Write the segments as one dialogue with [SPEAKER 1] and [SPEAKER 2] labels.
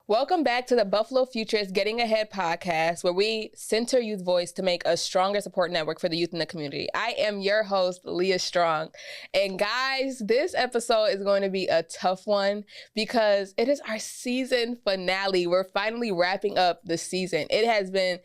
[SPEAKER 1] Welcome back to the Buffalo Futures Getting Ahead podcast, where we center youth voice to make a stronger support network for the youth in the community. I am your host, Leah Strong. And guys, this episode is going to be a tough one because it is our season finale. We're finally wrapping up the season. It has been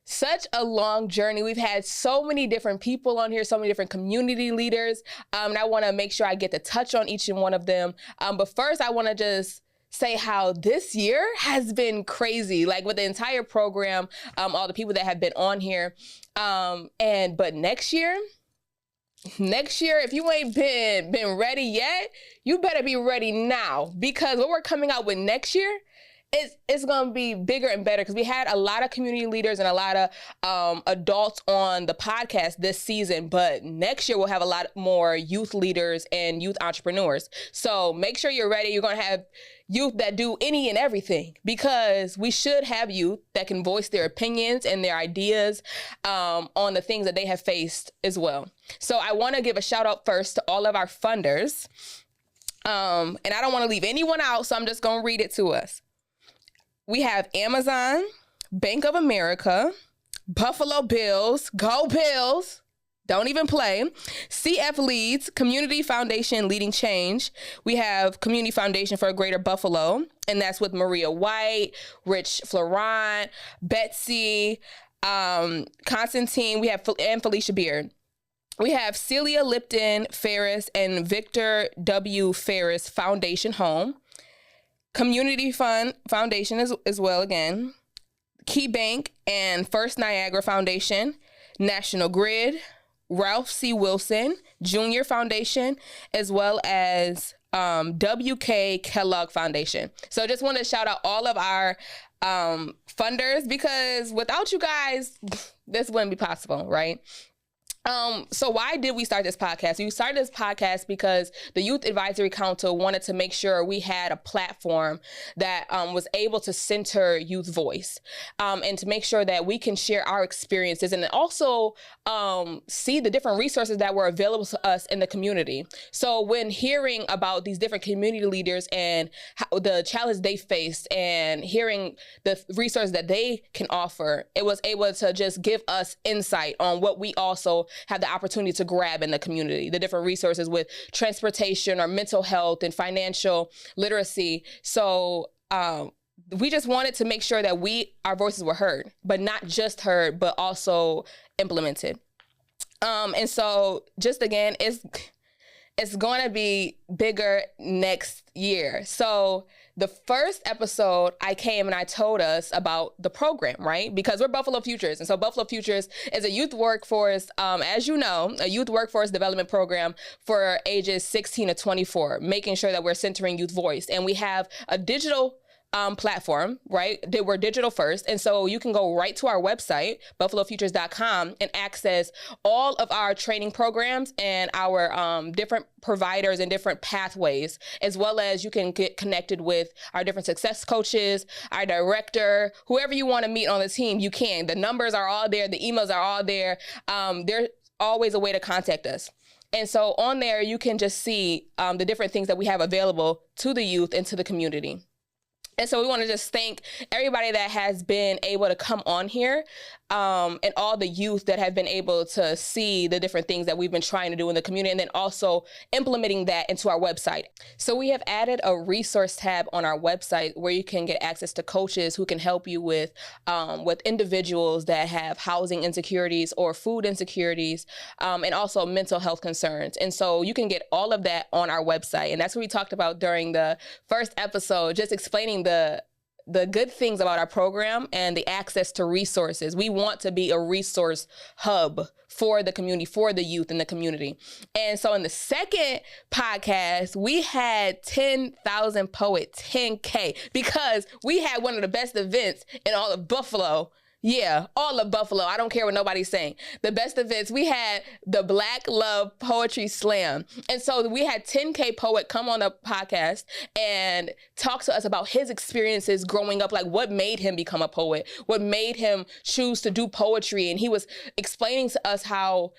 [SPEAKER 1] such a long journey. We've had so many different people on here, so many different community leaders. And I want to make sure I get to touch on each and one of them. But first, I want to just say how this year has been crazy, like with the entire program, all the people that have been on here. But next year, if you ain't been ready yet, you better be ready now, because what we're coming out with next year, it's going to be bigger and better, because we had a lot of community leaders and a lot of adults on the podcast this season. But next year, we'll have a lot more youth leaders and youth entrepreneurs. So make sure you're ready. You're going to have youth that do any and everything, because we should have youth that can voice their opinions and their ideas on the things that they have faced as well. So I want to give a shout out first to all of our funders. And I don't want to leave anyone out, so I'm just going to read it to us. We have Amazon, Bank of America, Buffalo Bills, go Bills, don't even play, CF Leads, Community Foundation Leading Change. We have Community Foundation for a Greater Buffalo, and that's with Maria White, Rich Florent, Betsy, Constantine, and Felicia Beard. We have Celia Lipton Ferris and Victor W. Ferris Foundation Home. Community Fund Foundation as well again, Key Bank and First Niagara Foundation, National Grid, Ralph C. Wilson Jr. Foundation, as well as W.K. Kellogg Foundation. So just want to shout out all of our funders, because without you guys, this wouldn't be possible, right? So why did we start this podcast? We started this podcast because the Youth Advisory Council wanted to make sure we had a platform that was able to center youth voice, and to make sure that we can share our experiences, and also see the different resources that were available to us in the community. So when hearing about these different community leaders and how the challenge they faced, and hearing the resources that they can offer, it was able to just give us insight on what we also have the opportunity to grab in the community, the different resources with transportation or mental health and financial literacy. So we just wanted to make sure that our voices were heard, but not just heard, but also implemented. And so just again, it's going to be bigger next year. So the first episode, I came and I told us about the program, right? Because we're Buffalo Futures. And so Buffalo Futures is a youth workforce, as you know, a youth workforce development program for ages 16 to 24, making sure that we're centering youth voice. And we have a digital platform, right? We're digital first. And so you can go right to our website, buffalofutures.com, and access all of our training programs and our different providers and different pathways, as well as you can get connected with our different success coaches, our director, whoever you want to meet on the team, you can. The numbers are all there. The emails are all there. There's always a way to contact us. And so on there, you can just see the different things that we have available to the youth and to the community. And so we want to just thank everybody that has been able to come on here, and all the youth that have been able to see the different things that we've been trying to do in the community, and then also implementing that into our website. So we have added a resource tab on our website where you can get access to coaches who can help you with individuals that have housing insecurities or food insecurities, and also mental health concerns. And so you can get all of that on our website. And that's what we talked about during the first episode, just explaining the good things about our program and the access to resources. We want to be a resource hub for the community, for the youth in the community. And so in the second podcast, we had 10,000 Poet, 10K, because we had one of the best events in all of Buffalo. Yeah, all of Buffalo. I don't care what nobody's saying. The best events, we had the Black Love Poetry Slam. And so we had 10K Poet come on the podcast and talk to us about his experiences growing up, like what made him become a poet, what made him choose to do poetry. And he was explaining to us how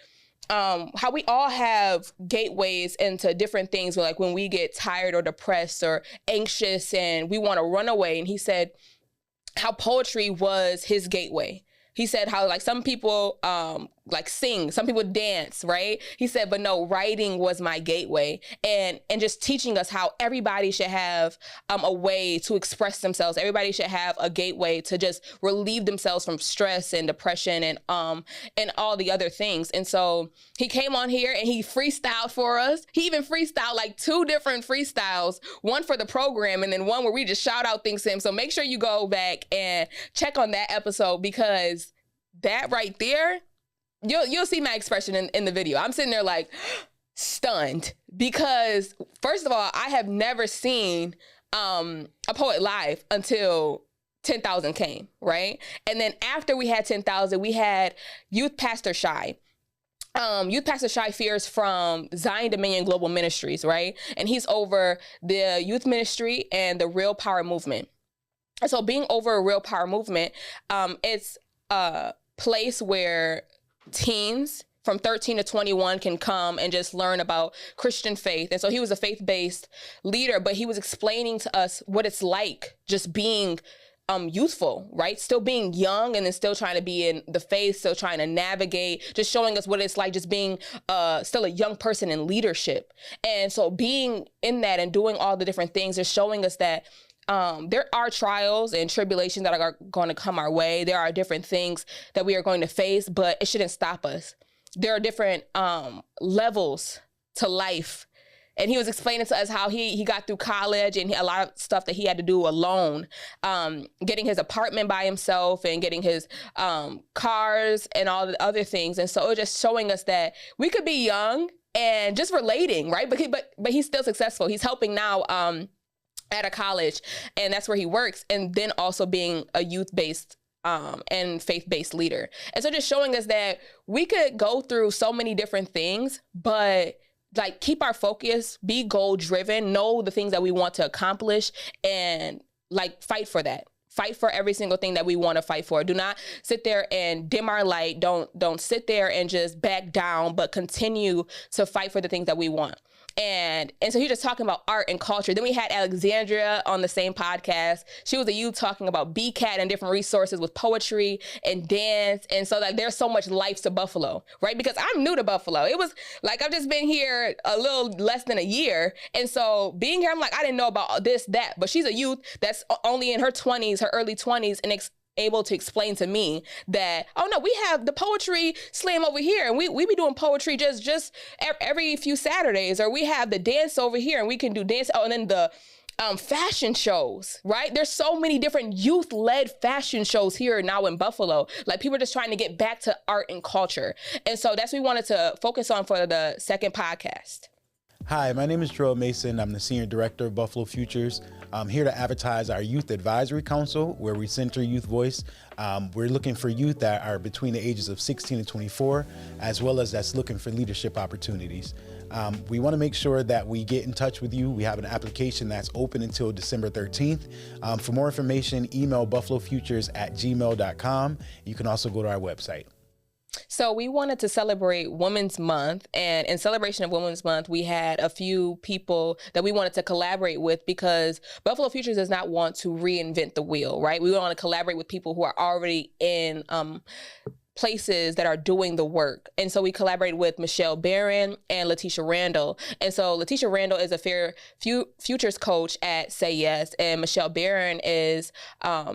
[SPEAKER 1] how we all have gateways into different things, like when we get tired or depressed or anxious and we want to run away. And he said how poetry was his gateway. He said how like some people like sing, some people dance, right? He said, but no, writing was my gateway, and just teaching us how everybody should have a way to express themselves. Everybody should have a gateway to just relieve themselves from stress and depression and all the other things. And so he came on here and he freestyled for us. He even freestyled like 2 different freestyles, one for the program and then one where we just shout out things to him. So make sure you go back and check on that episode, because that right there, you'll see my expression in the video. I'm sitting there like stunned, because first of all, I have never seen a poet live until 10,000 came, right? And then after we had 10,000, we had Youth Pastor Shy. Youth Pastor Shy Fears from Zion Dominion Global Ministries, right? And he's over the youth ministry and the Real Power Movement. And so being over a Real Power Movement, it's a place where teens from 13 to 21 can come and just learn about Christian faith. And so he was a faith-based leader, but he was explaining to us what it's like just being youthful, right? Still being young and then still trying to be in the faith, still trying to navigate, just showing us what it's like just being still a young person in leadership. And so being in that and doing all the different things is showing us that there are trials and tribulations that are going to come our way. There are different things that we are going to face, but it shouldn't stop us. There are different levels to life. And he was explaining to us how he got through college and a lot of stuff that he had to do alone, getting his apartment by himself and getting his cars and all the other things. And so it was just showing us that we could be young and just relating, right? But he's still successful. He's helping now at a college, and that's where he works. And then also being a youth-based and faith-based leader. And so just showing us that we could go through so many different things, but like keep our focus, be goal-driven, know the things that we want to accomplish, and like fight for that. Fight for every single thing that we want to fight for. Do not sit there and dim our light. Don't sit there and just back down, but continue to fight for the things that we want. And so he was just talking about art and culture. Then we had Alexandria on the same podcast. She was a youth talking about BCAT and different resources with poetry and dance. And so like there's so much life to Buffalo, right? Because I'm new to Buffalo. It was like I've just been here a little less than a year. And so being here, I'm like, I didn't know about this, that. But she's a youth that's only in her 20s, her early 20s, and able to explain to me that, oh no, we have the poetry slam over here, and we be doing poetry just every few Saturdays, or we have the dance over here and we can do dance. Oh, and then the fashion shows, right? There's so many different youth-led fashion shows here now in Buffalo. Like people are just trying to get back to art and culture. And so that's what we wanted to focus on for the second podcast.
[SPEAKER 2] Hi, my name is Terrell Mason. I'm the Senior Director of Buffalo Futures. I'm here to advertise our Youth Advisory Council, where we center youth voice. We're looking for youth that are between the ages of 16 and 24, as well as that's looking for leadership opportunities. We want to make sure that we get in touch with you. We have an application that's open until December 13th. For more information, email buffalofutures@gmail.com. You can also go to our website.
[SPEAKER 1] So we wanted to celebrate Women's Month, and in celebration of Women's Month, we had a few people that we wanted to collaborate with, because Buffalo Futures does not want to reinvent the wheel, right? We want to collaborate with people who are already in places that are doing the work. And so we collaborated with Michelle Barron and Letitia Randall. And so Letitia Randall is a futures coach at Say Yes. And Michelle Barron is,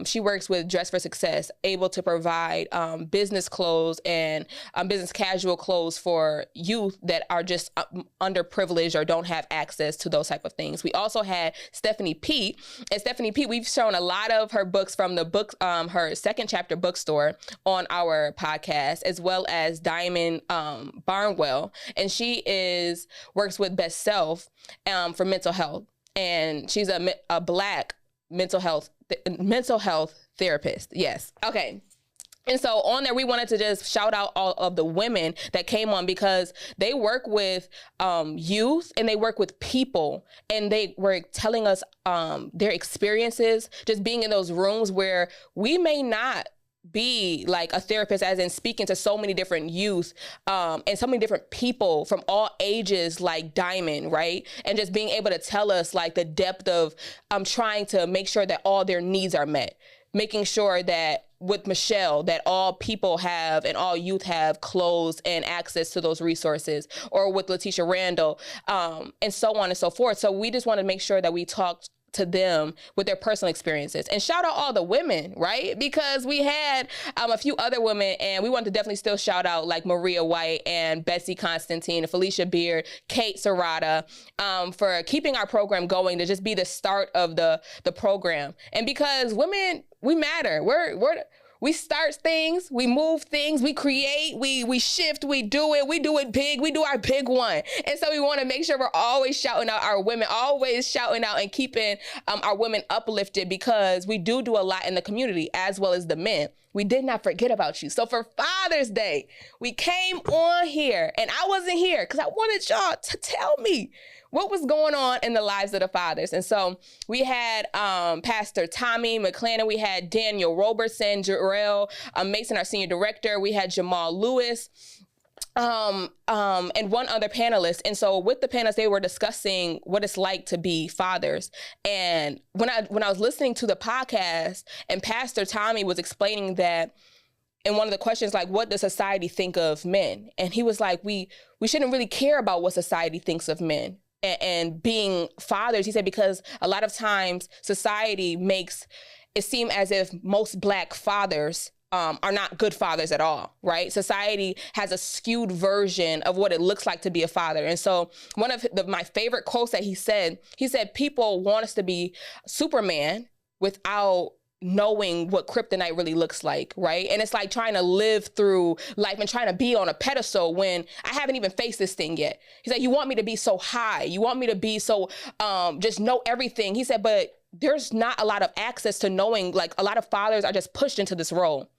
[SPEAKER 1] she works with Dress for Success, able to provide business clothes and business casual clothes for youth that are just underprivileged or don't have access to those type of things. We also had Stephanie Pete. And Stephanie Pete, we've shown a lot of her books from the book, her second chapter bookstore on our podcast, as well as Diamond Barnwell. And she works with Best Self for mental health. And she's a Black mental health therapist. Yes. Okay. And so on there, we wanted to just shout out all of the women that came on, because they work with youth and they work with people, and they were telling us their experiences, just being in those rooms where we may not be like a therapist, as in speaking to so many different youth and so many different people from all ages, like Diamond, right? And just being able to tell us like the depth of trying to make sure that all their needs are met, making sure that with Michelle, that all people have and all youth have clothes and access to those resources, or with Letitia Randall, and so on and so forth. So we just want to make sure that we talk to them with their personal experiences. And shout out all the women, right? Because we had a few other women, and we want to definitely still shout out like Maria White and Betsy Constantine, Felicia Beard, Kate Serrata, for keeping our program going, to just be the start of the program. And because women, we matter. We start things, we move things, we create, we shift, we do it big, we do our big one. And so we want to make sure we're always shouting out our women, always shouting out and keeping our women uplifted, because we do a lot in the community as well as the men. We did not forget about you. So for Father's Day, we came on here, and I wasn't here because I wanted y'all to tell me what was going on in the lives of the fathers. And so we had Pastor Tommy McClannon, we had Daniel Robertson, Jarrell Mason, our senior director, we had Jamal Lewis, and one other panelist. And so with the panelists, they were discussing what it's like to be fathers. And when I was listening to the podcast, and Pastor Tommy was explaining that, and one of the questions, like, what does society think of men? And he was like, we shouldn't really care about what society thinks of men and being fathers. He said, because a lot of times society makes it seem as if most Black fathers are not good fathers at all, right? Society has a skewed version of what it looks like to be a father. And so one of my favorite quotes that he said, people want us to be Superman without knowing what kryptonite really looks like, right? And it's like trying to live through life and trying to be on a pedestal when I haven't even faced this thing yet. He's like, you want me to be so high. You want me to be so, just know everything. He said, but there's not a lot of access to knowing, like a lot of fathers are just pushed into this role.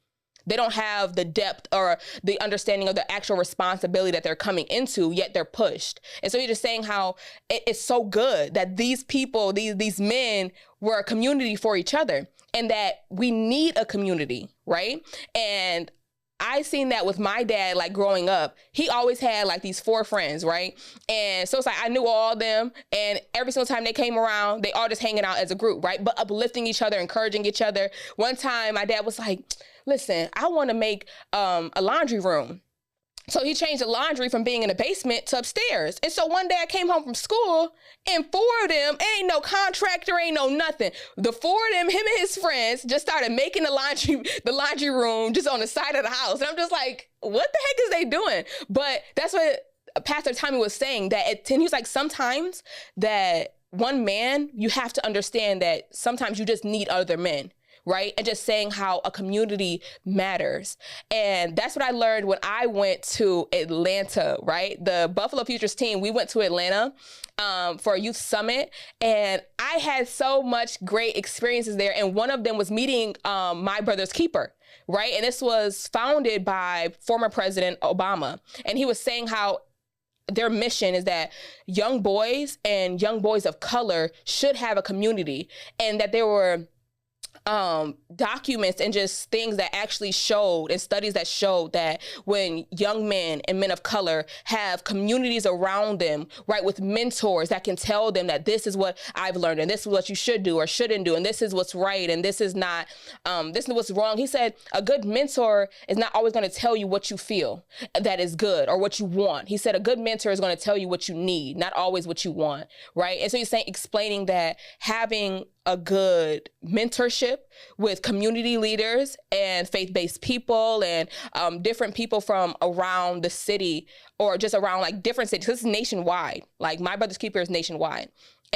[SPEAKER 1] They don't have the depth or the understanding of the actual responsibility that they're coming into, yet they're pushed. And so you're just saying how it's so good that these people, these men were a community for each other, and that we need a community, right? And I seen that with my dad, like growing up, he always had like these 4 friends, right? And so it's like, I knew all of them, and every single time they came around, they all just hanging out as a group, right? But uplifting each other, encouraging each other. One time my dad was like, listen, I want to make a laundry room. So he changed the laundry from being in the basement to upstairs. And so one day I came home from school, and 4 of them, ain't no contractor, ain't no nothing. The 4 of them, him and his friends, just started making the laundry room just on the side of the house. And I'm just like, what the heck is they doing? But that's what Pastor Tommy was saying, that he was like, sometimes that one man, you have to understand that sometimes you just need other men. Right? And just saying how a community matters. And that's what I learned when I went to Atlanta, right? The Buffalo Futures team, we went to Atlanta for a youth summit, and I had so much great experiences there. And one of them was meeting My Brother's Keeper, right? And this was founded by former President Obama. And he was saying how their mission is that young boys and young boys of color should have a community, and that there were documents and just things that actually showed, and studies that showed, that when young men and men of color have communities around them, right, with mentors that can tell them that this is what I've learned, and this is what you should do or shouldn't do, and this is what's right, and this is not, this is what's wrong. He said a good mentor is not always going to tell you what you feel that is good or what you want. He said a good mentor is going to tell you what you need, not always what you want, right? And so he's saying, explaining that having a good mentorship with community leaders and faith-based people and different people from around the city, or just around like different cities. This is nationwide. Like My Brother's Keeper is nationwide.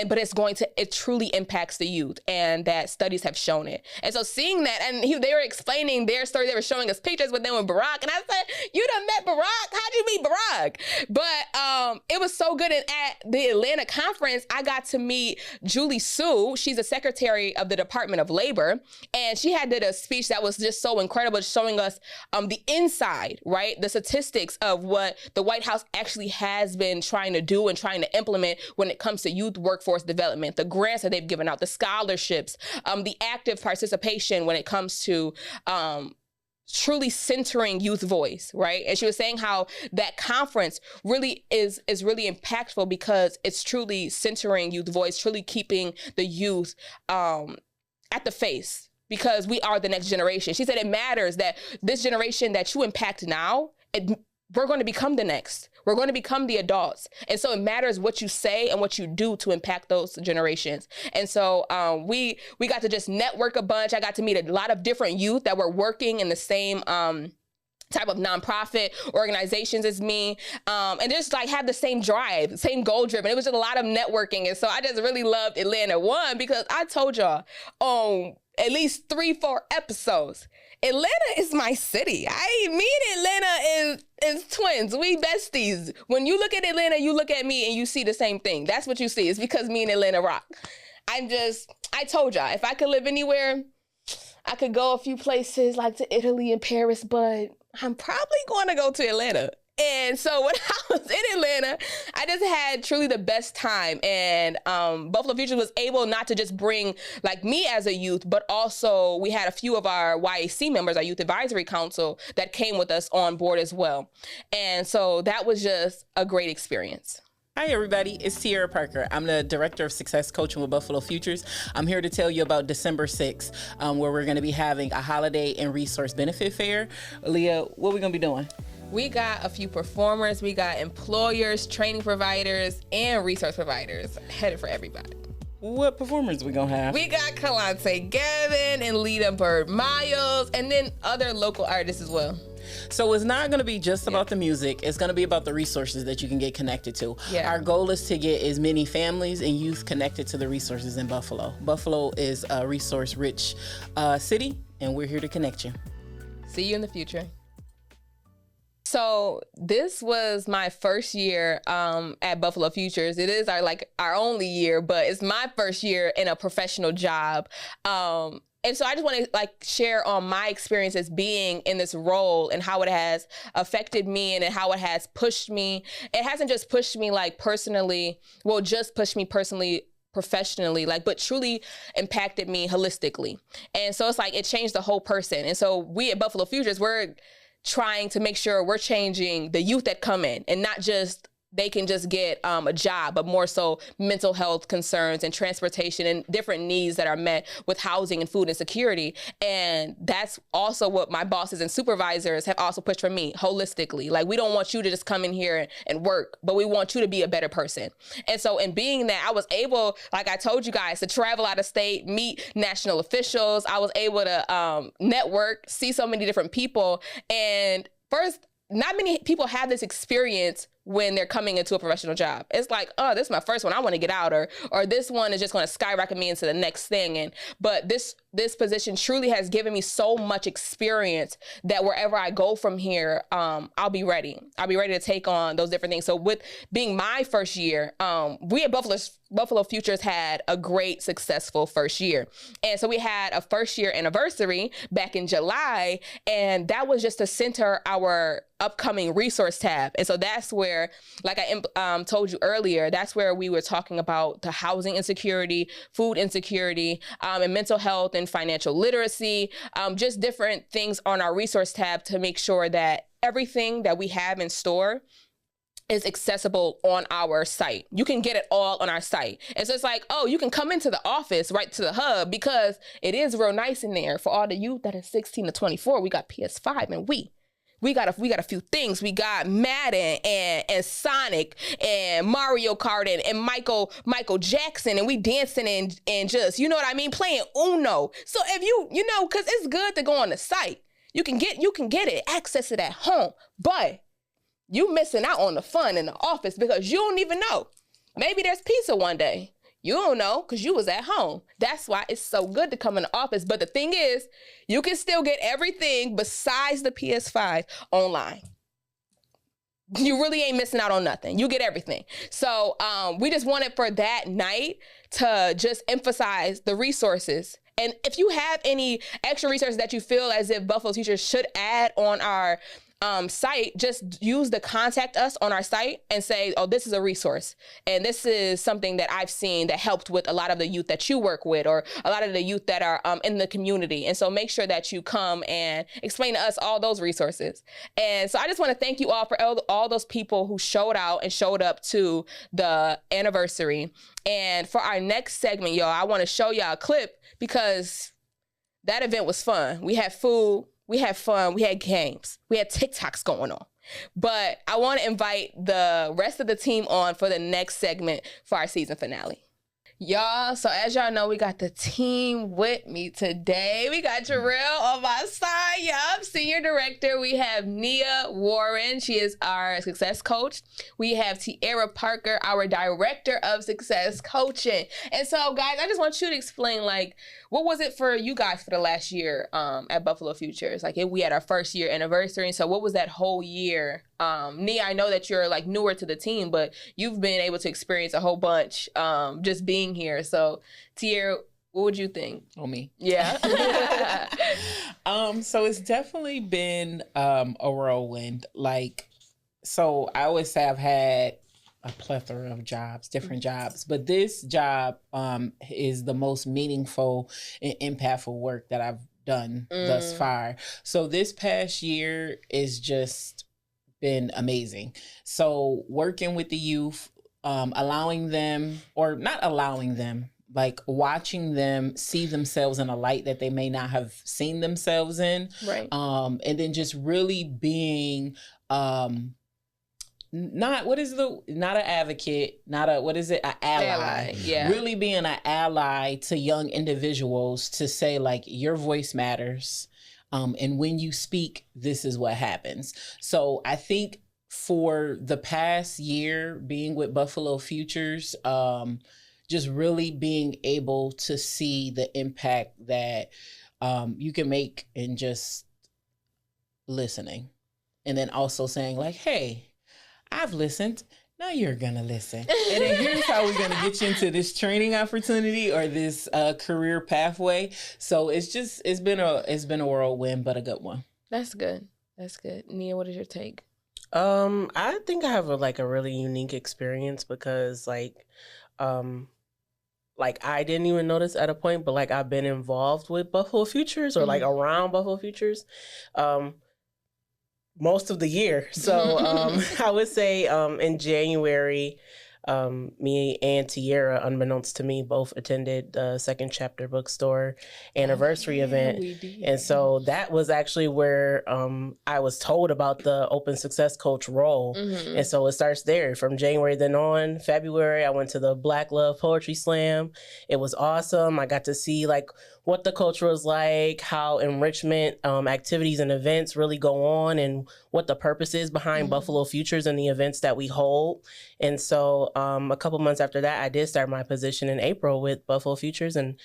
[SPEAKER 1] But it truly impacts the youth, and that studies have shown it. And so seeing that, and they were explaining their story, they were showing us pictures with them with Barack, and I said, you done met Barack? How'd you meet Barack? But it was so good. And at the Atlanta conference, I got to meet Julie Sue. She's a secretary of the Department of Labor, and she did a speech that was just so incredible, showing us the inside, right? The statistics of what the White House actually has been trying to do and trying to implement when it comes to youth workforce development, the grants that they've given out, the scholarships, the active participation when it comes to truly centering youth voice, right? And she was saying how that conference really is really impactful because it's truly centering youth voice, truly keeping the youth at the face, because we are the next generation. She said it matters that this generation that you impact now, we're going to become the next. We're going to become the adults. And so it matters what you say and what you do to impact those generations. And so we got to just network a bunch. I got to meet a lot of different youth that were working in the same type of nonprofit organizations as me, and just like have the same drive, same goal driven. It was just a lot of networking. And so I just really loved Atlanta. One, because I told y'all on at least 3-4 episodes, Atlanta is my city. Me and Atlanta is twins. We besties. When you look at Atlanta, you look at me and you see the same thing. That's what you see. It's because me and Atlanta rock. I told y'all, if I could live anywhere, I could go a few places like to Italy and Paris, but I'm probably going to go to Atlanta. And so when I was in Atlanta, I just had truly the best time. And Buffalo Futures was able not to just bring like me as a youth, but also we had a few of our YAC members, our Youth Advisory Council, that came with us on board as well. And so that was just a great experience.
[SPEAKER 3] Hi, everybody. It's Tiara Parker. I'm the Director of Success Coaching with Buffalo Futures. I'm here to tell you about December 6th, where we're going to be having a holiday and resource benefit fair. Leah, what are we going to be doing?
[SPEAKER 1] We got a few performers, we got employers, training providers, and resource providers headed for everybody.
[SPEAKER 3] What performers we gonna have?
[SPEAKER 1] We got Kalante Gavin and Lita Bird Miles, and then other local artists as well.
[SPEAKER 3] So it's not going to be just about the music. It's going to be about the resources that you can get connected to.
[SPEAKER 1] Yeah.
[SPEAKER 3] Our goal is to get as many families and youth connected to the resources in Buffalo. Buffalo is a resource-rich city, and we're here to connect you.
[SPEAKER 1] See you in the future. So this was my first year at Buffalo Futures. It is our only year, but it's my first year in a professional job. And so I just want to share on my experiences being in this role and how it has affected me and how it has pushed me. It hasn't just pushed me personally, just pushed me personally, professionally, but truly impacted me holistically. And so it's it changed the whole person. And so we at Buffalo Futures, we're trying to make sure we're changing the youth that come in, and not just they can just get a job, but more so mental health concerns and transportation and different needs that are met with housing and food insecurity. And that's also what my bosses and supervisors have also pushed for me holistically. We don't want you to just come in here and work, but we want you to be a better person. And so in being that, I was able, like I told you guys, to travel out of state, meet national officials. I was able to network, see so many different people. And first, not many people have this experience when they're coming into a professional job. It's oh, this is my first one, I want to get out, or this one is just going to skyrocket me into the next thing. But this position truly has given me so much experience that wherever I go from here, I'll be ready. I'll be ready to take on those different things. So with being my first year, we at Buffalo Futures had a great, successful first year. And so we had a first year anniversary back in July, and that was just to center our upcoming resource tab. And so that's where, like I told you earlier, that's where we were talking about the housing insecurity, food insecurity, and mental health and financial literacy, just different things on our resource tab to make sure that everything that we have in store is accessible on our site. You can get it all on our site. And so it's oh, you can come into the office, right to the hub, because it is real nice in there. For all the youth that is 16 to 24, we got PS5 and we got a few things. We got Madden and Sonic and Mario Kart and Michael Jackson, and we dancing and just, you know what I mean, playing Uno. So if you know, because it's good to go on the site. You can get it, access it at home, but you missing out on the fun in the office because you don't even know. Maybe there's pizza one day. You don't know because you was at home. That's why it's so good to come in the office. But the thing is, you can still get everything besides the PS5 online. You really ain't missing out on nothing. You get everything. So we just wanted for that night to just emphasize the resources. And if you have any extra resources that you feel as if Buffalo Futures should add on our site, just use the contact us on our site and say, oh, this is a resource. And this is something that I've seen that helped with a lot of the youth that you work with or a lot of the youth that are in the community. And so make sure that you come and explain to us all those resources. And so I just want to thank you all for all those people who showed out and showed up to the anniversary. And for our next segment, y'all, I want to show y'all a clip because that event was fun. We had food. We had fun. We had games. We had TikToks going on. But I want to invite the rest of the team on for the next segment for our season finale. Y'all, so as y'all know, we got the team with me today. We got Jarrell on my side. Yup, Senior Director. We have Nia Warren. She is our success coach. We have Tiara Parker, our Director of Success Coaching. And so, guys, I just want you to explain, like, what was it for you guys for the last year at Buffalo Futures? Like, we had our first year anniversary. So what was that whole year? Nia, I know that you're like newer to the team, but you've been able to experience a whole bunch just being here. So, Tiara, what would you think?
[SPEAKER 3] Oh, me.
[SPEAKER 1] Yeah.
[SPEAKER 3] So it's definitely been a whirlwind. Like, so I always say I've had a plethora of jobs, different jobs, but this job is the most meaningful and impactful work that I've done thus far. So this past year is just been amazing. So working with the youth, allowing them, or not allowing them, like watching them see themselves in a light that they may not have seen themselves in.
[SPEAKER 1] Right.
[SPEAKER 3] And then just really being not an advocate, an ally.
[SPEAKER 1] Yeah.
[SPEAKER 3] Really being an ally to young individuals to say, like, your voice matters. And when you speak, this is what happens. So I think for the past year being with Buffalo Futures, just really being able to see the impact that you can make in just listening. And then also saying, like, hey, I've listened. Now you're going to listen. And then here's how we're going to get you into this training opportunity or this career pathway. So it's been a whirlwind, but a good one.
[SPEAKER 1] That's good. That's good. Nia, what is your take?
[SPEAKER 4] I think I have a really unique experience because I didn't even notice at a point, but like I've been involved with Buffalo Futures or like around Buffalo Futures most of the year. So I would say in January, me and Tiara, unbeknownst to me, both attended the Second Chapter Bookstore anniversary event. And so that was actually where I was told about the Open Success Coach role. And so it starts there. From January then on, February, I went to the Black Love Poetry Slam. It was awesome. I got to see like what the culture was like, how enrichment activities and events really go on, and what the purpose is behind Buffalo Futures and the events that we hold. And so a couple months after that, I did start my position in April with Buffalo Futures, and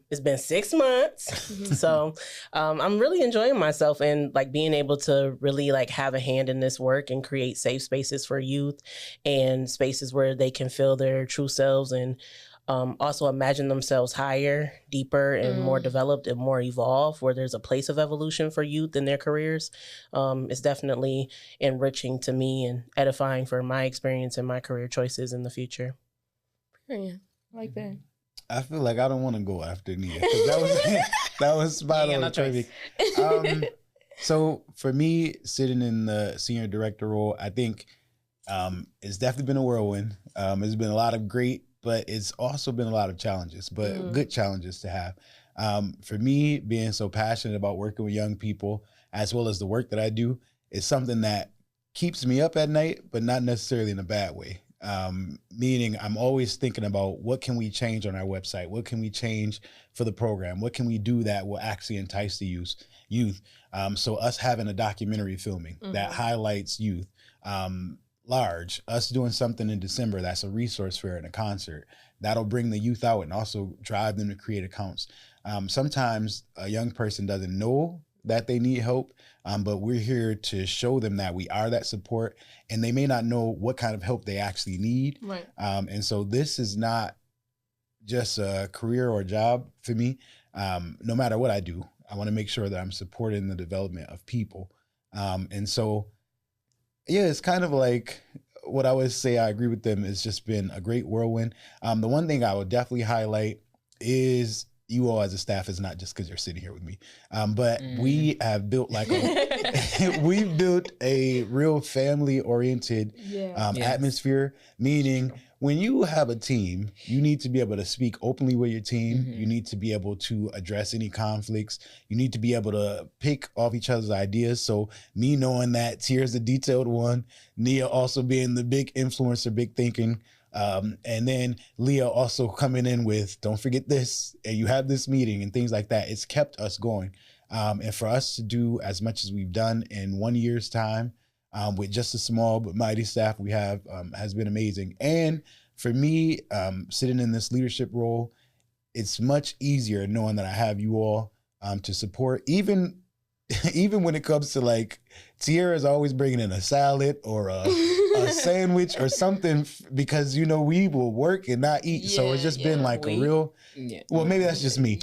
[SPEAKER 4] it's been 6 months. So I'm really enjoying myself and like being able to really like have a hand in this work and create safe spaces for youth and spaces where they can feel their true selves and also imagine themselves higher, deeper, and more developed and more evolved, where there's a place of evolution for youth in their careers. It's definitely enriching to me and edifying for my experience and my career choices in the future.
[SPEAKER 1] Yeah, I like that.
[SPEAKER 2] I feel like I don't want to go after Nia, 'cause that was spot on. Perfect. So for me, sitting in the senior director role, I think it's definitely been a whirlwind. It's been a lot of great, but it's also been a lot of challenges, but good challenges to have. For me, being so passionate about working with young people, as well as the work that I do, is something that keeps me up at night, but not necessarily in a bad way. Meaning I'm always thinking about what can we change on our website? What can we change for the program? What can we do that will actually entice the youth? So us having a documentary filming that highlights youth, large, us doing something in December that's a resource fair and a concert, that'll bring the youth out and also drive them to create accounts. Sometimes a young person doesn't know that they need help, but we're here to show them that we are that support, and they may not know what kind of help they actually need.
[SPEAKER 1] Right.
[SPEAKER 2] And so this is not just a career or job for me. No matter what I do, I want to make sure that I'm supporting the development of people And so, yeah, it's kind of like what I would say I agree with them. It's just been a great whirlwind. The one thing I would definitely highlight is you all as a staff is not just because you're sitting here with me, but we have built we've built a real family oriented atmosphere, meaning when you have a team, you need to be able to speak openly with your team. You need to be able to address any conflicts. You need to be able to pick off each other's ideas. So me knowing that Tier's the detailed one, Nia also being the big influencer, big thinking, and then Leah also coming in with, don't forget this, and you have this meeting and things like that. It's kept us going. And for us to do as much as we've done in 1 year's time, with just a small but mighty staff we have, has been amazing. And for me, sitting in this leadership role, it's much easier knowing that I have you all to support, even when it comes to like, Tierra is always bringing in a salad or a sandwich or something, because, you know, we will work and not eat. So it's just been like a real, well, maybe that's just me.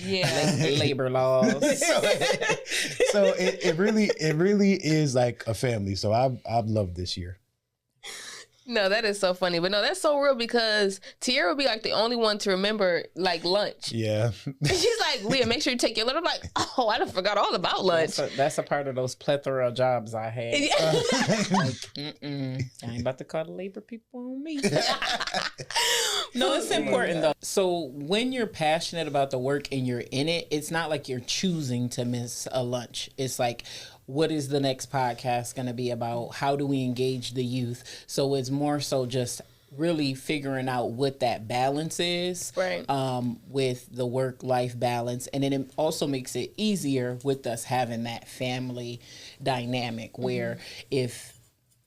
[SPEAKER 3] Labor laws.
[SPEAKER 2] so it really is like a family. So I've loved this year.
[SPEAKER 1] No, that is so funny. But no, that's so real, because Tierra would be like the only one to remember like lunch.
[SPEAKER 2] Yeah.
[SPEAKER 1] She's like, Leah, make sure you take your lunch. I'm like, oh, I done forgot all about lunch.
[SPEAKER 3] That's a part of those plethora of jobs I had. I ain't about to call the labor people on me. No, it's important though. So when you're passionate about the work and you're in it, it's not like you're choosing to miss a lunch. It's like, what is the next podcast going to be about? How do we engage the youth? So it's more so just really figuring out what that balance is,
[SPEAKER 1] right?
[SPEAKER 3] With the work-life balance. And then it also makes it easier with us having that family dynamic where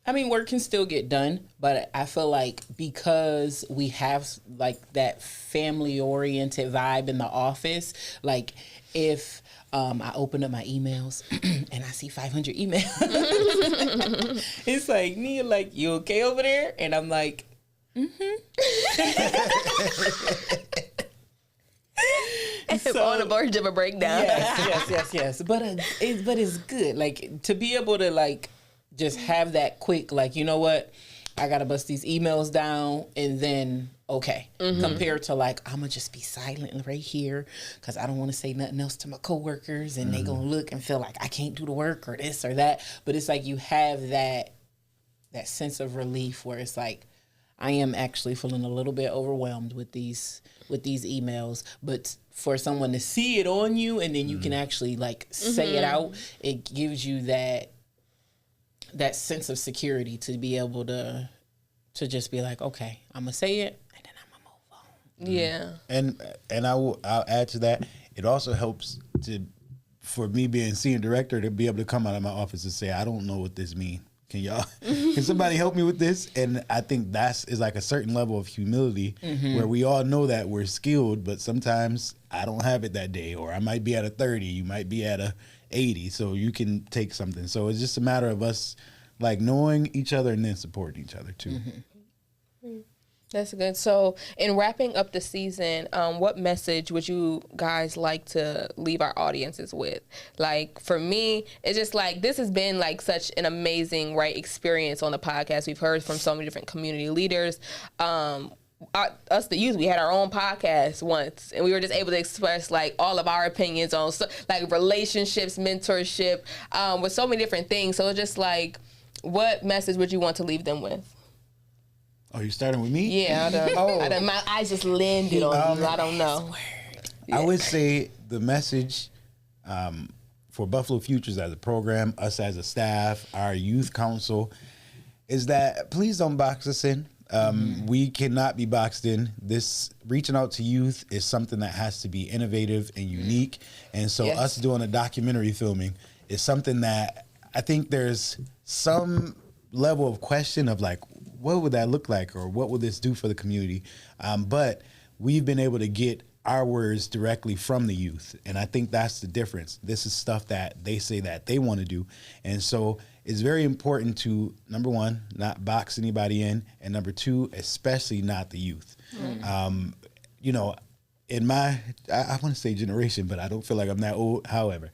[SPEAKER 3] work can still get done, but I feel like because we have like that family-oriented vibe in the office, like if I open up my emails and I see 500 emails, it's like, Nia, like, you okay over there? And I'm like,
[SPEAKER 1] So, on the verge of a breakdown.
[SPEAKER 3] Yes. But it's good, like, to be able to like just have that quick, like, you know what, I gotta bust these emails down, and then compared to like, I'm gonna just be silent right here because I don't want to say nothing else to my coworkers, and they gonna look and feel like I can't do the work or this or that. But it's like you have that sense of relief where it's like, I am actually feeling a little bit overwhelmed with these emails, but for someone to see it on you and then you can actually like say it out, it gives you that sense of security to be able to just be like, okay, I'm gonna say it and then I'm gonna move on.
[SPEAKER 1] Yeah.
[SPEAKER 2] And I'll add to that. It also helps for me being senior director to be able to come out of my office and say, I don't know what this means. Can somebody help me with this? And I think is like a certain level of humility where we all know that we're skilled, but sometimes I don't have it that day, or I might be at a 30, you might be at a 80, so you can take something. So it's just a matter of us like knowing each other and then supporting each other too.
[SPEAKER 1] That's good. So in wrapping up the season, what message would you guys like to leave our audiences with? Like, for me, it's just like, this has been like such an amazing, experience on the podcast. We've heard from so many different community leaders. Us, the youth, we had our own podcast once, and we were just able to express like all of our opinions on like relationships, mentorship, with so many different things. So it's just like, what message would you want to leave them with?
[SPEAKER 2] Oh, you starting with me?
[SPEAKER 1] Yeah, my eyes just landed on you. I don't know.
[SPEAKER 2] I would say the message for Buffalo Futures as a program, us as a staff, our youth council, is that please don't box us in. We cannot be boxed in. This reaching out to youth is something that has to be innovative and unique. And so us doing a documentary filming is something that I think there's some level of question of like, what would that look like, or what would this do for the community? But we've been able to get our words directly from the youth, and I think that's the difference. This is stuff that they say that they want to do, and so it's very important to, number one, not box anybody in, and number two, especially not the youth. in my, I want to say generation, but I don't feel like I'm that old. However,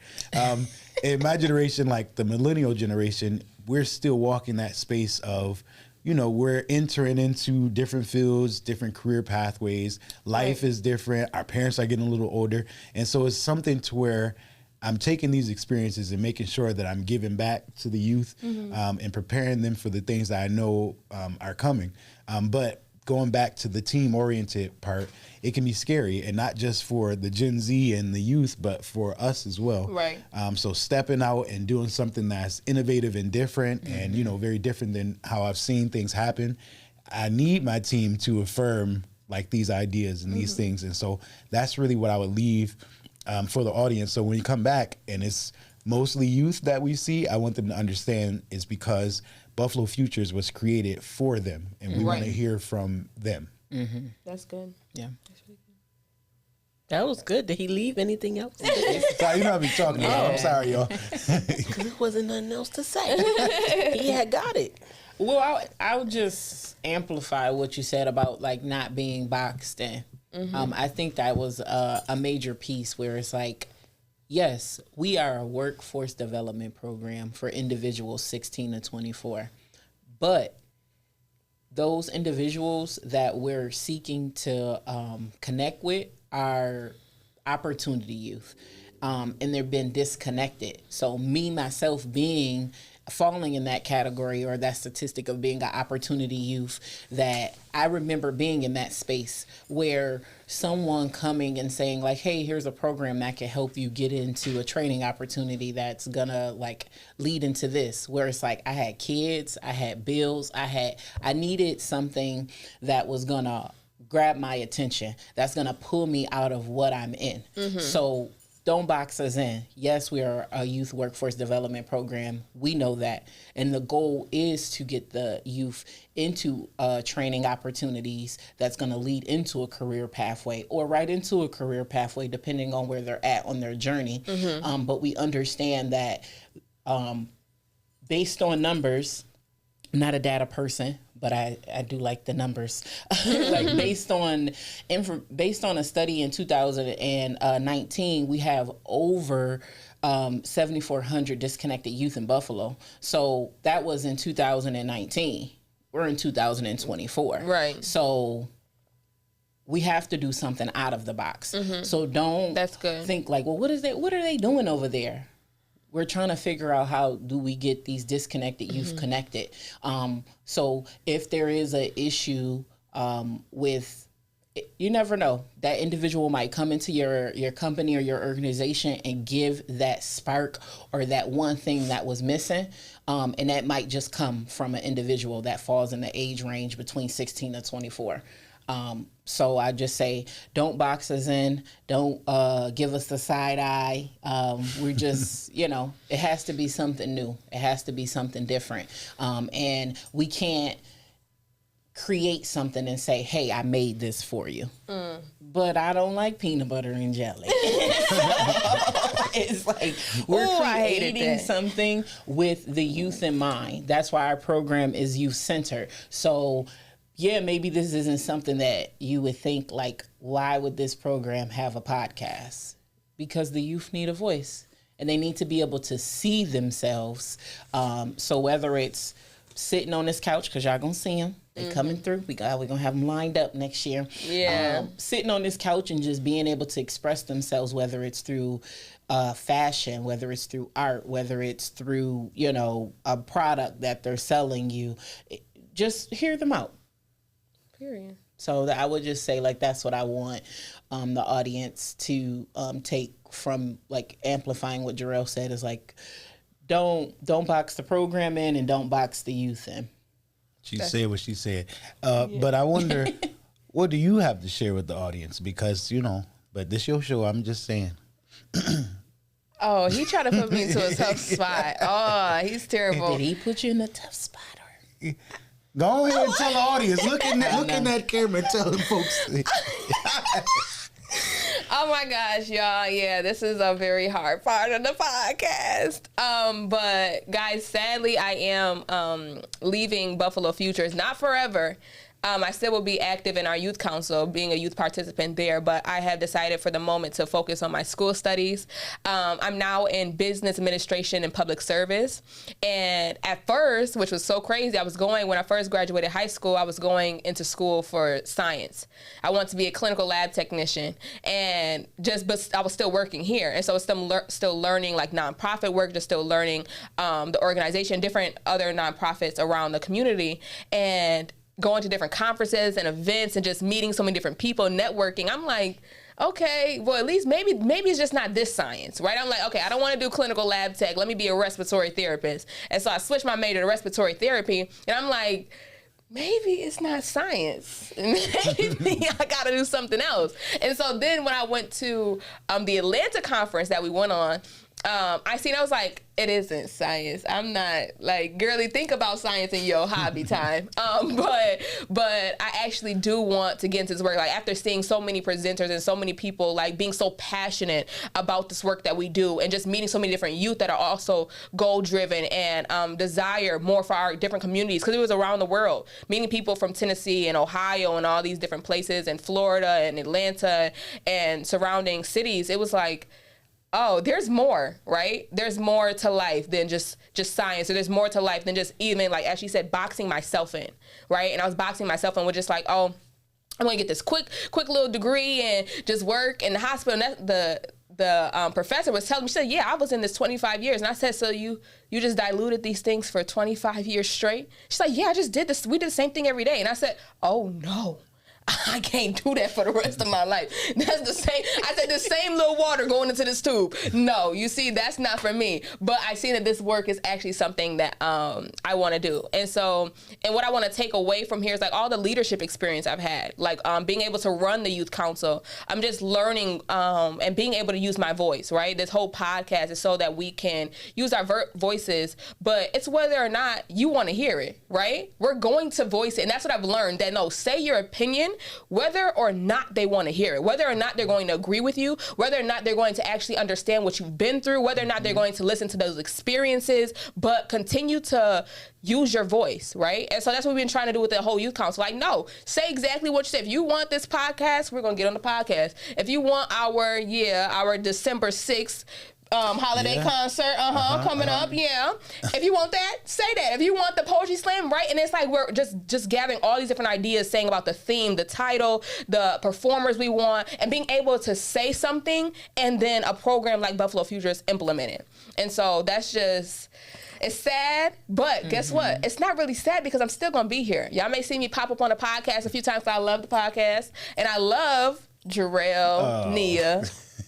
[SPEAKER 2] in my generation, like the millennial generation, we're still walking that space of, you know, we're entering into different fields, different career pathways. Life is different. Our parents are getting a little older. And so it's something to where I'm taking these experiences and making sure that I'm giving back to the youth and preparing them for the things that I know are coming. But going back to the team-oriented part, it can be scary, and not just for the Gen Z and the youth, but for us as well.
[SPEAKER 1] Right.
[SPEAKER 2] So stepping out and doing something that's innovative and different and, you know, very different than how I've seen things happen. I need my team to affirm like these ideas and these things. And so that's really what I would leave for the audience. So when you come back and it's mostly youth that we see, I want them to understand it's because Buffalo Futures was created for them, and we want to hear from them.
[SPEAKER 1] That's good.
[SPEAKER 3] Yeah.
[SPEAKER 4] That was good. Did he leave anything else?
[SPEAKER 2] Sorry, you know what I'm talking about. I'm sorry, y'all.
[SPEAKER 4] There wasn't nothing else to say. He had got it.
[SPEAKER 3] Well, I would just amplify what you said about like not being boxed in. I think that was a major piece where it's like, yes, we are a workforce development program for individuals 16 to 24, but those individuals that we're seeking to connect with are opportunity youth, and they've been disconnected. So me, myself, falling in that category or that statistic of being an opportunity youth, that I remember being in that space where someone coming and saying like, hey, here's a program that can help you get into a training opportunity that's gonna like lead into this, where it's like I had kids, I had bills, I needed something that was gonna grab my attention, that's gonna pull me out of what I'm in. So don't box us in. Yes, we are a youth workforce development program. We know that. And the goal is to get the youth into training opportunities that's going to lead into a career pathway or right into a career pathway, depending on where they're at on their journey. But we understand that based on numbers, I'm not a data person, but I do like the numbers. Like based on a study in 2019, we have over 7,400 disconnected youth in Buffalo. So that was in 2019. We're in 2024.
[SPEAKER 1] Right.
[SPEAKER 3] So we have to do something out of the box. So don't think like, well, what are they doing over there? We're trying to figure out how do we get these disconnected youth connected. So if there is an issue with, you never know, that individual might come into your company or your organization and give that spark or that one thing that was missing. And that might just come from an individual that falls in the age range between 16 to 24. So I just say, don't box us in. Don't give us the side eye. We're just, it has to be something new. It has to be something different. And we can't create something and say, hey, I made this for you. But I don't like peanut butter and jelly. It's like we're creating something with the youth in mind. That's why our program is youth-centered. So yeah, maybe this isn't something that you would think like, why would this program have a podcast? Because the youth need a voice and they need to be able to see themselves. So whether it's sitting on this couch, because y'all gonna see them, they coming through. We're gonna have them lined up next year.
[SPEAKER 1] Yeah.
[SPEAKER 3] Sitting on this couch and just being able to express themselves, whether it's through fashion, whether it's through art, whether it's through, a product that they're selling you, just hear them out.
[SPEAKER 1] Period.
[SPEAKER 3] So I would just say, like, that's what I want the audience to take from, like, amplifying what Jarrell said is, like, don't box the program in and don't box the youth in.
[SPEAKER 2] She said what she said. But I wonder, what do you have to share with the audience? Because, but this your show, I'm just saying.
[SPEAKER 1] Oh, he tried to put me into a tough spot. Oh, he's terrible.
[SPEAKER 3] Did he put you in a tough spot? Or?
[SPEAKER 2] Go ahead and tell the audience. Look in that camera and tell them folks.
[SPEAKER 1] Oh my gosh, y'all. Yeah, this is a very hard part of the podcast. But guys, sadly, I am leaving Buffalo Futures. Not forever. I still will be active in our youth council, being a youth participant there, but I have decided for the moment to focus on my school studies. I'm now in business administration and public service. And at first, which was so crazy, when I first graduated high school, I was going into school for science. I wanted to be a clinical lab technician, but I was still working here. And so I was still learning like nonprofit work, just still learning the organization, different other nonprofits around the community, and going to different conferences and events and just meeting so many different people, networking. I'm like, okay, well, at least maybe it's just not this science, right? I'm like, okay, I don't want to do clinical lab tech. Let me be a respiratory therapist. And so I switched my major to respiratory therapy, and I'm like, maybe it's not science. Maybe I got to do something else. And so then when I went to the Atlanta conference that we went on, I was like, it isn't science. I'm not like, girly, think about science in your hobby time. But I actually do want to get into this work. Like after seeing so many presenters and so many people like being so passionate about this work that we do, and just meeting so many different youth that are also goal driven and desire more for our different communities, because it was around the world, meeting people from Tennessee and Ohio and all these different places, and Florida and Atlanta and surrounding cities. It was like, oh, there's more, right? There's more to life than just science. Or there's more to life than just even, like, as she said, boxing myself in, right? And I was boxing myself in with just like, oh, I'm going to get this quick little degree and just work in the hospital. And the professor was telling me, she said, yeah, I was in this 25 years. And I said, so you just diluted these things for 25 years straight? She's like, yeah, I just did this. We did the same thing every day. And I said, oh, no. I can't do that for the rest of my life. That's the same. I said the same little water going into this tube. No, you see, that's not for me. But I see that this work is actually something that I want to do. And so, and what I want to take away from here is like all the leadership experience I've had, like being able to run the youth council. I'm just learning and being able to use my voice, right? This whole podcast is so that we can use our voices, but it's whether or not you want to hear it, right? We're going to voice it. And that's what I've learned, that no, say your opinion, whether or not they want to hear it, whether or not they're going to agree with you, whether or not they're going to actually understand what you've been through, whether or not they're going to listen to those experiences, but continue to use your voice, right? And so that's what we've been trying to do with the whole youth council. Like, no, say exactly what you said. If you want this podcast, we're going to get on the podcast. If you want our December 6th holiday concert, coming up, If you want that, say that. If you want the poetry slam, right? And it's like we're just gathering all these different ideas, saying about the theme, the title, the performers we want, and being able to say something, and then a program like Buffalo Futures implement it. And so that's just, it's sad, but guess what? It's not really sad because I'm still gonna be here. Y'all may see me pop up on the podcast a few times, so I love the podcast, and I love Jarrell, Nia,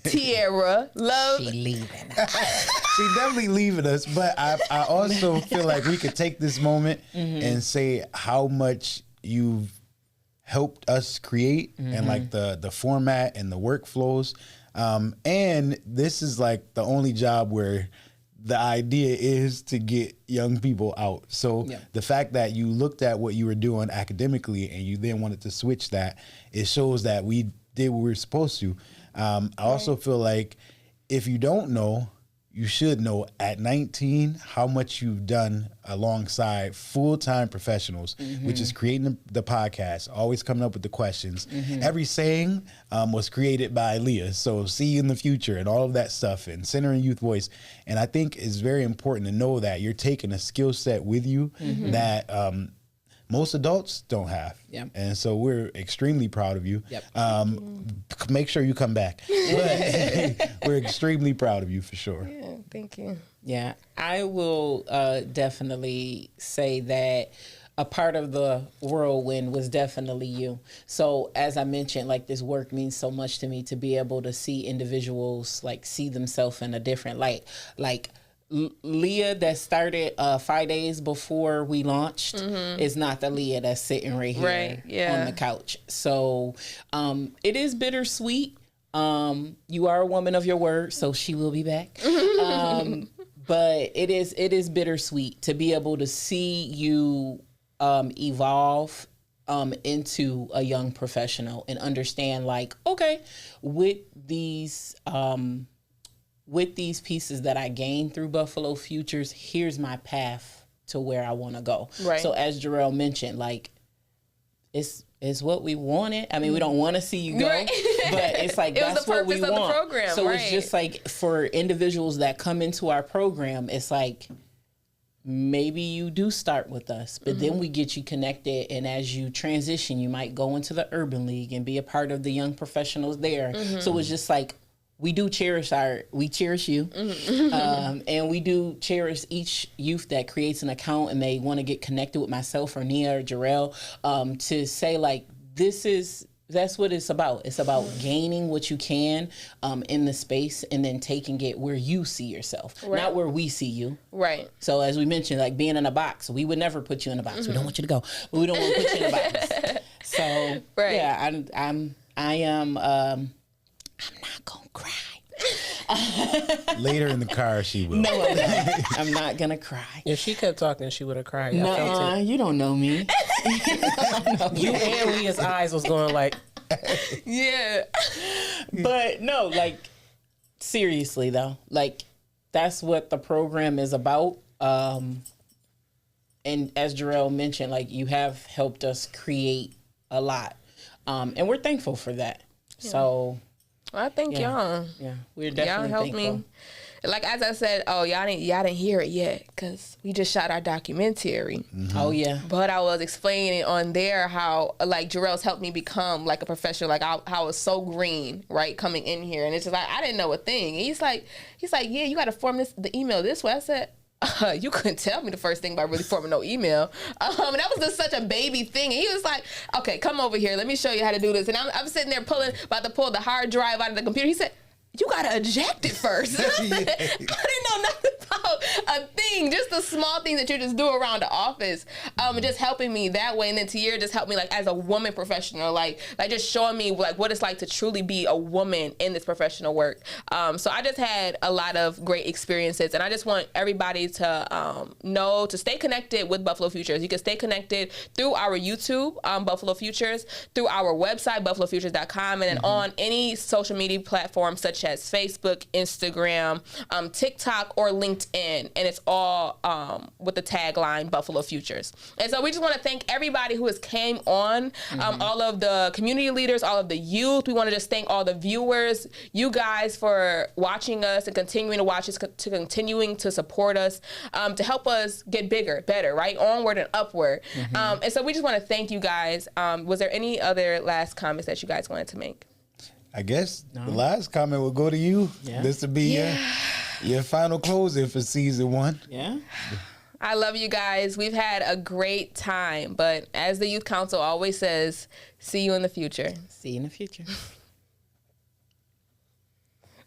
[SPEAKER 1] Tierra, love.
[SPEAKER 3] She leaving us.
[SPEAKER 2] She definitely leaving us, but I also feel like we could take this moment and say how much you've helped us create and like the format and the workflows. And this is like the only job where the idea is to get young people out. So the fact that you looked at what you were doing academically and you then wanted to switch that, it shows that we did what we were supposed to. I also feel like if you don't know, you should know at 19 how much you've done alongside full-time professionals, which is creating the podcast, always coming up with the questions. Every saying was created by Leah. So see you in the future and all of that stuff, and centering youth voice. And I think it's very important to know that you're taking a skill set with you that most adults don't have. And so we're extremely proud of you. Make sure you come back. But we're extremely proud of you for sure.
[SPEAKER 1] Yeah, thank you.
[SPEAKER 3] Yeah, I will definitely say that a part of the whirlwind was definitely you. So as I mentioned, like this work means so much to me, to be able to see individuals like see themselves in a different light. Like Leah that started 5 days before we launched is not the Leah that's sitting right here on the couch. So it is bittersweet. You are a woman of your word, so she will be back. But it is bittersweet to be able to see you evolve into a young professional and understand, like, okay, with these pieces that I gained through Buffalo Futures, here's my path to where I want to go. Right. So as Jarrell mentioned, like, it's what we wanted. I mean, we don't want to see you go,
[SPEAKER 1] Right.
[SPEAKER 3] but it's like
[SPEAKER 1] It was
[SPEAKER 3] that's
[SPEAKER 1] the
[SPEAKER 3] what we
[SPEAKER 1] purpose of the
[SPEAKER 3] want.
[SPEAKER 1] program,
[SPEAKER 3] So
[SPEAKER 1] right.
[SPEAKER 3] it's just like for individuals that come into our program, it's like maybe you do start with us, but then we get you connected, and as you transition, you might go into the Urban League and be a part of the young professionals there. So it's just like we cherish you, and we do cherish each youth that creates an account and they want to get connected with myself or Nia or Jarrell, to say like that's what it's about. It's about gaining what you can in the space and then taking it where you see yourself, not where we see you.
[SPEAKER 1] Right.
[SPEAKER 3] So as we mentioned, like being in a box, we would never put you in a box. We don't want you to go, but we don't want to put you in a box. So yeah, I am. I'm not gonna cry.
[SPEAKER 2] Later in the car, she will.
[SPEAKER 3] No, I'm not. I'm not gonna cry.
[SPEAKER 4] If she kept talking, she would have cried.
[SPEAKER 3] No, you don't know me.
[SPEAKER 4] You and Leah's eyes was going like,
[SPEAKER 1] Yeah.
[SPEAKER 3] But no, like seriously though, like that's what the program is about. And as Jarrell mentioned, like you have helped us create a lot, and we're thankful for that. Yeah. So.
[SPEAKER 1] Well, I thank y'all.
[SPEAKER 3] Yeah, we're definitely
[SPEAKER 1] y'all helped
[SPEAKER 3] thankful.
[SPEAKER 1] me. Like as I said, y'all didn't hear it yet because we just shot our documentary.
[SPEAKER 3] Oh yeah.
[SPEAKER 1] But I was explaining on there how like Jarrell's helped me become like a professional. Like how I was so green, right, coming in here, and it's just like I didn't know a thing. And he's like, yeah, you got to form the email this way. I said. You couldn't tell me the first thing about really forming no email. And that was just such a baby thing. And he was like, okay, come over here. Let me show you how to do this. And I'm sitting there about to pull the hard drive out of the computer. He said, you got to eject it first. I didn't know nothing about a thing, just the small things that you just do around the office. Just helping me that way. And then Tiara just helped me like as a woman professional, like just showing me like what it's like to truly be a woman in this professional work. So I just had a lot of great experiences, and I just want everybody to know to stay connected with Buffalo Futures. You can stay connected through our YouTube, Buffalo Futures, through our website, buffalofutures.com, and then on any social media platform such as Facebook, Instagram, TikTok, or LinkedIn, and it's all with the tagline Buffalo Futures. And so we just want to thank everybody who has came on, all of the community leaders, all of the youth. We want to just thank all the viewers, you guys, for watching us and continuing to watch us, to continuing to support us, to help us get bigger, better, right, onward and upward. And so we just want to thank you guys. Was there any other last comments that you guys wanted to make?
[SPEAKER 2] I guess the last comment will go to you. Yeah. This will be your final closing for season 1.
[SPEAKER 3] Yeah.
[SPEAKER 1] I love you guys. We've had a great time, but as the Youth Council always says, see you in the future.
[SPEAKER 3] See you in the future.